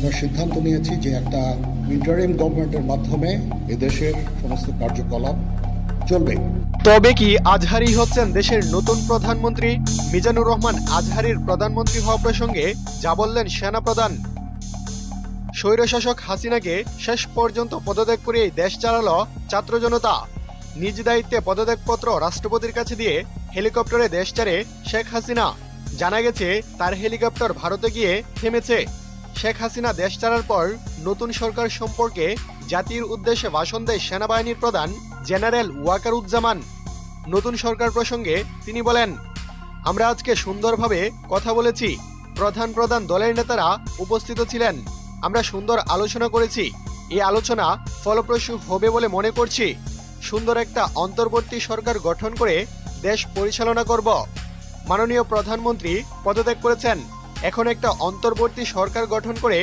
আমরা সিদ্ধান্ত নিয়েছি যে একটা ইন্টারিম গভর্নমেন্টের মাধ্যমে এদেশের সমস্ত কার্যকলাপ চলবে। তবে কি আজহারি হচ্ছেন দেশের নতুন প্রধানমন্ত্রী? মিজানুর রহমান আজহারির প্রধানমন্ত্রী হওয়া প্রসঙ্গে যা বললেন সেনাপ্রধান। স্বৈরশাসক হাসিনাকে শেষ পর্যন্ত পদত্যাগ করেই দেশ চালালো ছাত্র জনতা। নিজ দায়িত্বে পদত্যাগপত্র রাষ্ট্রপতির কাছে দিয়ে হেলিকপ্টারে দেশ ছাড়ে শেখ হাসিনা। জানা গেছে তার হেলিকপ্টার ভারতে গিয়ে থেমেছে। শেখ হাসিনা দেশ ছাড়ার পর নতুন সরকার সম্পর্কে জাতির উদ্দেশ্যে ভাষণ দেয় সেনাবাহিনীর প্রধান জেনারেল ওয়াকারুজ্জামান। নতুন সরকার প্রসঙ্গে তিনি বলেন, আমরা আজকে সুন্দরভাবে কথা বলেছি, প্রধান প্রধান দলের নেতারা উপস্থিত ছিলেন, আমরা সুন্দর আলোচনা করেছি। এই আলোচনা ফলপ্রসূ হবে বলে মনে করছি। সুন্দর একটা অন্তর্বর্তী সরকার গঠন করে দেশ পরিচালনা করব। মাননীয় প্রধানমন্ত্রী পদত্যাগ করেছেন, এখন একটা অন্তর্বর্তী সরকার গঠন করে